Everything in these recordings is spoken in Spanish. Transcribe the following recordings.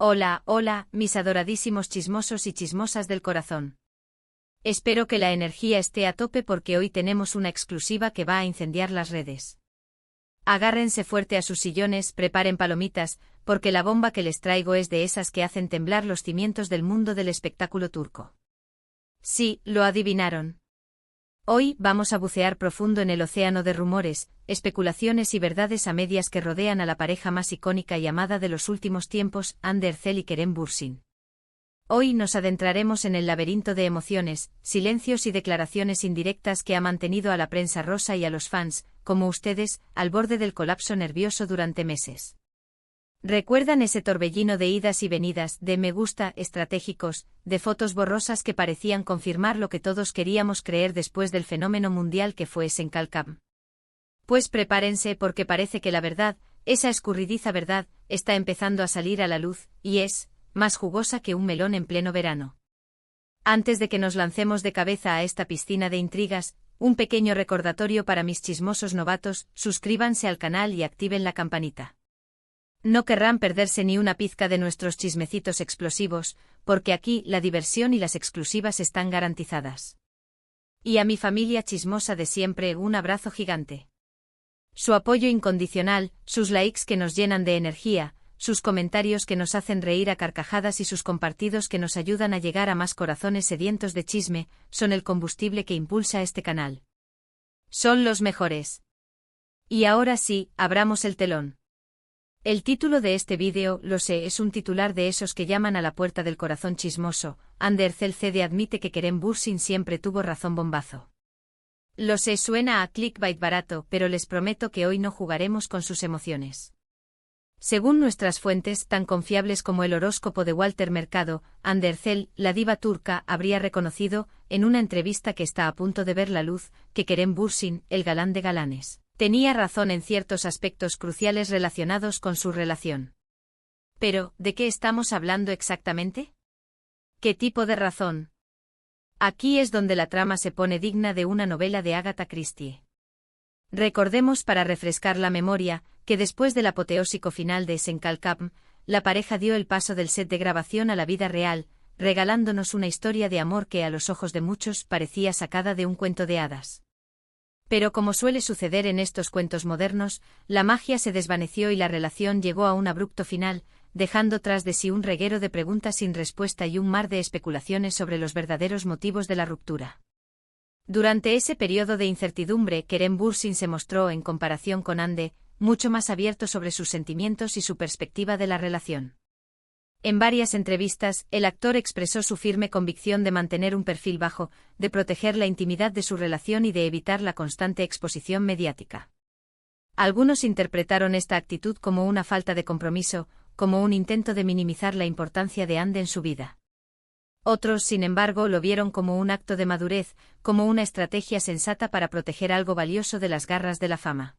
Hola, hola, mis adoradísimos chismosos y chismosas del corazón. Espero que la energía esté a tope porque hoy tenemos una exclusiva que va a incendiar las redes. Agárrense fuerte a sus sillones, preparen palomitas, porque la bomba que les traigo es de esas que hacen temblar los cimientos del mundo del espectáculo turco. Sí, lo adivinaron. Hoy vamos a bucear profundo en el océano de rumores, especulaciones y verdades a medias que rodean a la pareja más icónica y amada de los últimos tiempos, Hande Erçel y Kerem Bürsin. Hoy nos adentraremos en el laberinto de emociones, silencios y declaraciones indirectas que ha mantenido a la prensa rosa y a los fans, como ustedes, al borde del colapso nervioso durante meses. ¿Recuerdan ese torbellino de idas y venidas, de me gusta estratégicos, de fotos borrosas que parecían confirmar lo que todos queríamos creer después del fenómeno mundial que fue Senkalkam? Pues prepárense porque parece que la verdad, esa escurridiza verdad, está empezando a salir a la luz, y es más jugosa que un melón en pleno verano. Antes de que nos lancemos de cabeza a esta piscina de intrigas, un pequeño recordatorio para mis chismosos novatos: suscríbanse al canal y activen la campanita. No querrán perderse ni una pizca de nuestros chismecitos explosivos, porque aquí la diversión y las exclusivas están garantizadas. Y a mi familia chismosa de siempre, un abrazo gigante. Su apoyo incondicional, sus likes que nos llenan de energía, sus comentarios que nos hacen reír a carcajadas y sus compartidos que nos ayudan a llegar a más corazones sedientos de chisme, son el combustible que impulsa este canal. Son los mejores. Y ahora sí, abramos el telón. El título de este vídeo, lo sé, es un titular de esos que llaman a la puerta del corazón chismoso. Hande Erçel cede admite que Kerem Bürsin siempre tuvo razón, bombazo. Lo sé, suena a clickbait barato, pero les prometo que hoy no jugaremos con sus emociones. Según nuestras fuentes, tan confiables como el horóscopo de Walter Mercado, Hande Erçel, la diva turca, habría reconocido, en una entrevista que está a punto de ver la luz, que Kerem Bürsin, el galán de galanes, tenía razón en ciertos aspectos cruciales relacionados con su relación. Pero, ¿de qué estamos hablando exactamente? ¿Qué tipo de razón? Aquí es donde la trama se pone digna de una novela de Agatha Christie. Recordemos, para refrescar la memoria, que después del apoteósico final de Senkalkam, la pareja dio el paso del set de grabación a la vida real, regalándonos una historia de amor que a los ojos de muchos parecía sacada de un cuento de hadas. Pero como suele suceder en estos cuentos modernos, la magia se desvaneció y la relación llegó a un abrupto final, dejando tras de sí un reguero de preguntas sin respuesta y un mar de especulaciones sobre los verdaderos motivos de la ruptura. Durante ese periodo de incertidumbre, Kerem Bürsin se mostró, en comparación con Hande, mucho más abierto sobre sus sentimientos y su perspectiva de la relación. En varias entrevistas, el actor expresó su firme convicción de mantener un perfil bajo, de proteger la intimidad de su relación y de evitar la constante exposición mediática. Algunos interpretaron esta actitud como una falta de compromiso, como un intento de minimizar la importancia de Hande en su vida. Otros, sin embargo, lo vieron como un acto de madurez, como una estrategia sensata para proteger algo valioso de las garras de la fama.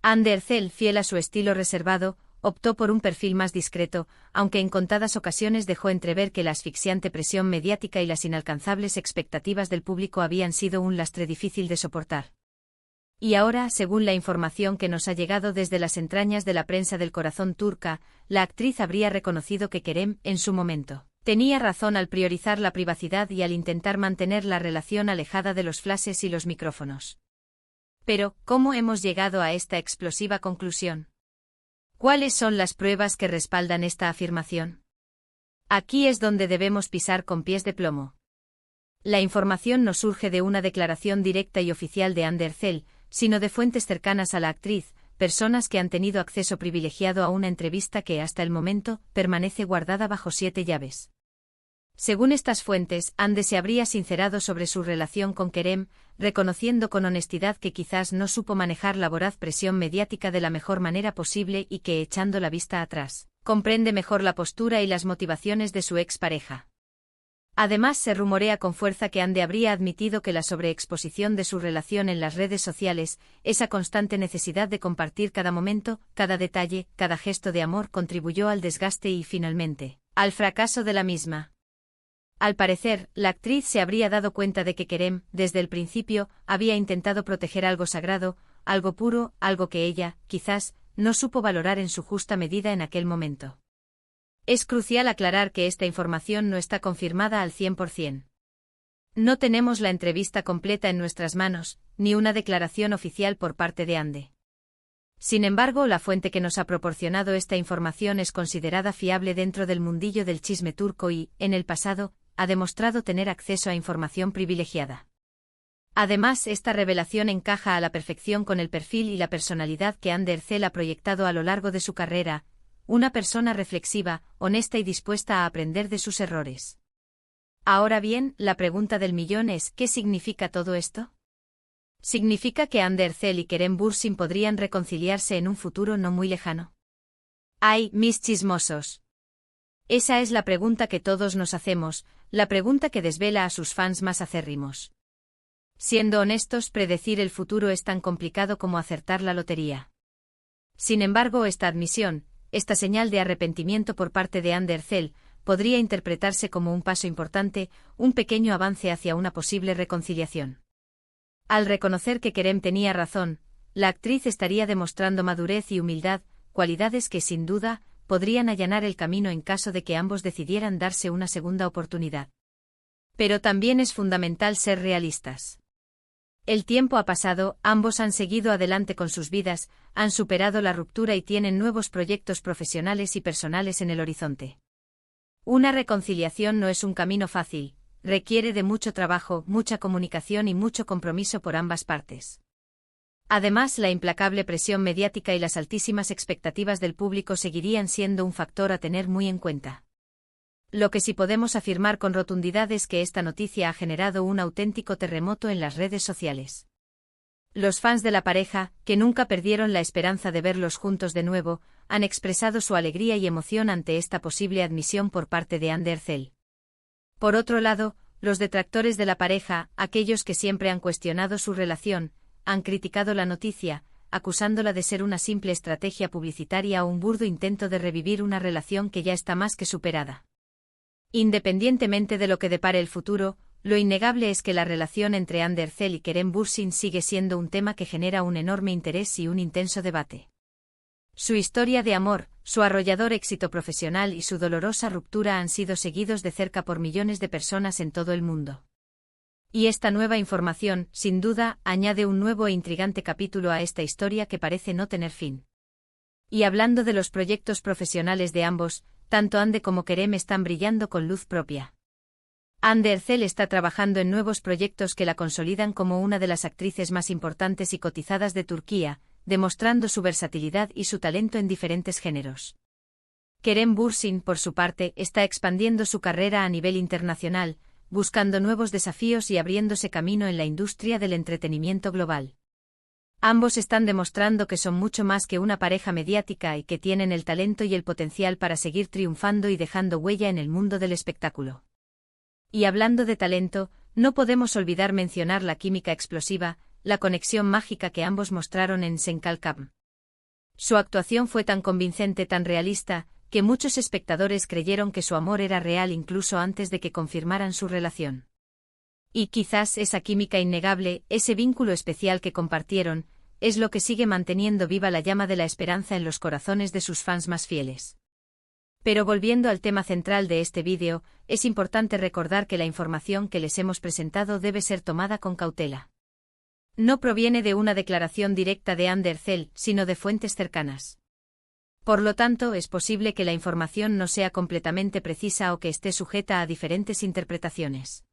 Hande Erçel, fiel a su estilo reservado, optó por un perfil más discreto, aunque en contadas ocasiones dejó entrever que la asfixiante presión mediática y las inalcanzables expectativas del público habían sido un lastre difícil de soportar. Y ahora, según la información que nos ha llegado desde las entrañas de la prensa del corazón turca, la actriz habría reconocido que Kerem, en su momento, tenía razón al priorizar la privacidad y al intentar mantener la relación alejada de los flashes y los micrófonos. Pero, ¿cómo hemos llegado a esta explosiva conclusión? ¿Cuáles son las pruebas que respaldan esta afirmación? Aquí es donde debemos pisar con pies de plomo. La información no surge de una declaración directa y oficial de Hande Erçel, sino de fuentes cercanas a la actriz, personas que han tenido acceso privilegiado a una entrevista que hasta el momento permanece guardada bajo 7 llaves. Según estas fuentes, Hande se habría sincerado sobre su relación con Kerem, reconociendo con honestidad que quizás no supo manejar la voraz presión mediática de la mejor manera posible y que, echando la vista atrás, comprende mejor la postura y las motivaciones de su expareja. Además, se rumorea con fuerza que Hande habría admitido que la sobreexposición de su relación en las redes sociales, esa constante necesidad de compartir cada momento, cada detalle, cada gesto de amor, contribuyó al desgaste y, finalmente, al fracaso de la misma. Al parecer, la actriz se habría dado cuenta de que Kerem, desde el principio, había intentado proteger algo sagrado, algo puro, algo que ella, quizás, no supo valorar en su justa medida en aquel momento. Es crucial aclarar que esta información no está confirmada al 100%. No tenemos la entrevista completa en nuestras manos, ni una declaración oficial por parte de Ande. Sin embargo, la fuente que nos ha proporcionado esta información es considerada fiable dentro del mundillo del chisme turco y, en el pasado, ha demostrado tener acceso a información privilegiada. Además, esta revelación encaja a la perfección con el perfil y la personalidad que Hande Erçel ha proyectado a lo largo de su carrera, una persona reflexiva, honesta y dispuesta a aprender de sus errores. Ahora bien, la pregunta del millón es, ¿qué significa todo esto? ¿Significa que Hande Erçel y Kerem Bürsin podrían reconciliarse en un futuro no muy lejano? ¡Ay, mis chismosos! Esa es la pregunta que todos nos hacemos, la pregunta que desvela a sus fans más acérrimos. Siendo honestos, predecir el futuro es tan complicado como acertar la lotería. Sin embargo, esta admisión, esta señal de arrepentimiento por parte de Hande Erçel, podría interpretarse como un paso importante, un pequeño avance hacia una posible reconciliación. Al reconocer que Kerem tenía razón, la actriz estaría demostrando madurez y humildad, cualidades que sin duda podrían allanar el camino en caso de que ambos decidieran darse una segunda oportunidad. Pero también es fundamental ser realistas. El tiempo ha pasado, ambos han seguido adelante con sus vidas, han superado la ruptura y tienen nuevos proyectos profesionales y personales en el horizonte. Una reconciliación no es un camino fácil. Requiere de mucho trabajo, mucha comunicación y mucho compromiso por ambas partes. Además, la implacable presión mediática y las altísimas expectativas del público seguirían siendo un factor a tener muy en cuenta. Lo que sí podemos afirmar con rotundidad es que esta noticia ha generado un auténtico terremoto en las redes sociales. Los fans de la pareja, que nunca perdieron la esperanza de verlos juntos de nuevo, han expresado su alegría y emoción ante esta posible admisión por parte de Hande Erçel. Por otro lado, los detractores de la pareja, aquellos que siempre han cuestionado su relación, han criticado la noticia, acusándola de ser una simple estrategia publicitaria o un burdo intento de revivir una relación que ya está más que superada. Independientemente de lo que depare el futuro, lo innegable es que la relación entre Hande Erçel y Kerem Bürsin sigue siendo un tema que genera un enorme interés y un intenso debate. Su historia de amor, su arrollador éxito profesional y su dolorosa ruptura han sido seguidos de cerca por millones de personas en todo el mundo. Y esta nueva información, sin duda, añade un nuevo e intrigante capítulo a esta historia que parece no tener fin. Y hablando de los proyectos profesionales de ambos, tanto Hande como Kerem están brillando con luz propia. Hande Erçel está trabajando en nuevos proyectos que la consolidan como una de las actrices más importantes y cotizadas de Turquía, demostrando su versatilidad y su talento en diferentes géneros. Kerem Bürsin, por su parte, está expandiendo su carrera a nivel internacional, buscando nuevos desafíos y abriéndose camino en la industria del entretenimiento global. Ambos están demostrando que son mucho más que una pareja mediática y que tienen el talento y el potencial para seguir triunfando y dejando huella en el mundo del espectáculo. Y hablando de talento, no podemos olvidar mencionar la química explosiva, la conexión mágica que ambos mostraron en Senkalkam. Su actuación fue tan convincente, tan realista, que muchos espectadores creyeron que su amor era real incluso antes de que confirmaran su relación. Y quizás esa química innegable, ese vínculo especial que compartieron, es lo que sigue manteniendo viva la llama de la esperanza en los corazones de sus fans más fieles. Pero volviendo al tema central de este vídeo, es importante recordar que la información que les hemos presentado debe ser tomada con cautela. No proviene de una declaración directa de Hande Erçel, sino de fuentes cercanas. Por lo tanto, es posible que la información no sea completamente precisa o que esté sujeta a diferentes interpretaciones.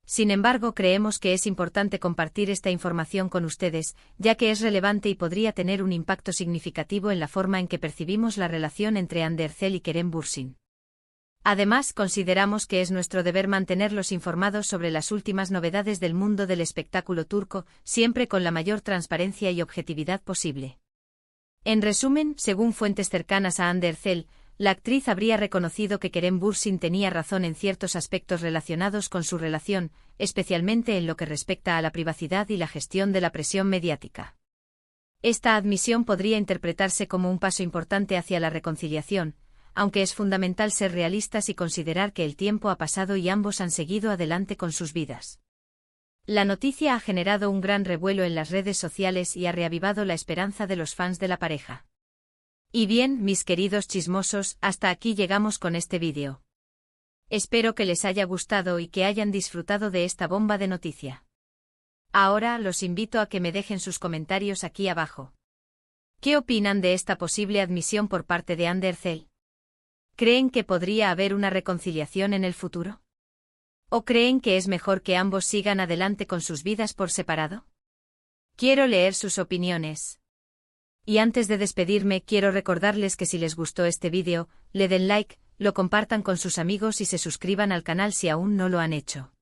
Sin embargo, creemos que es importante compartir esta información con ustedes, ya que es relevante y podría tener un impacto significativo en la forma en que percibimos la relación entre Hande Erçel y Kerem Bürsin. Además, consideramos que es nuestro deber mantenerlos informados sobre las últimas novedades del mundo del espectáculo turco, siempre con la mayor transparencia y objetividad posible. En resumen, según fuentes cercanas a Hande Erçel, la actriz habría reconocido que Kerem Bürsin tenía razón en ciertos aspectos relacionados con su relación, especialmente en lo que respecta a la privacidad y la gestión de la presión mediática. Esta admisión podría interpretarse como un paso importante hacia la reconciliación, aunque es fundamental ser realistas y considerar que el tiempo ha pasado y ambos han seguido adelante con sus vidas. La noticia ha generado un gran revuelo en las redes sociales y ha reavivado la esperanza de los fans de la pareja. Y bien, mis queridos chismosos, hasta aquí llegamos con este vídeo. Espero que les haya gustado y que hayan disfrutado de esta bomba de noticia. Ahora los invito a que me dejen sus comentarios aquí abajo. ¿Qué opinan de esta posible admisión por parte de Undercell? ¿Creen que podría haber una reconciliación en el futuro? ¿O creen que es mejor que ambos sigan adelante con sus vidas por separado? Quiero leer sus opiniones. Y antes de despedirme, quiero recordarles que si les gustó este vídeo, le den like, lo compartan con sus amigos y se suscriban al canal si aún no lo han hecho.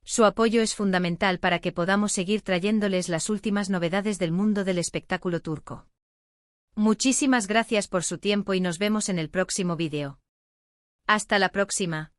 Su apoyo es fundamental para que podamos seguir trayéndoles las últimas novedades del mundo del espectáculo turco. Muchísimas gracias por su tiempo y nos vemos en el próximo vídeo. Hasta la próxima.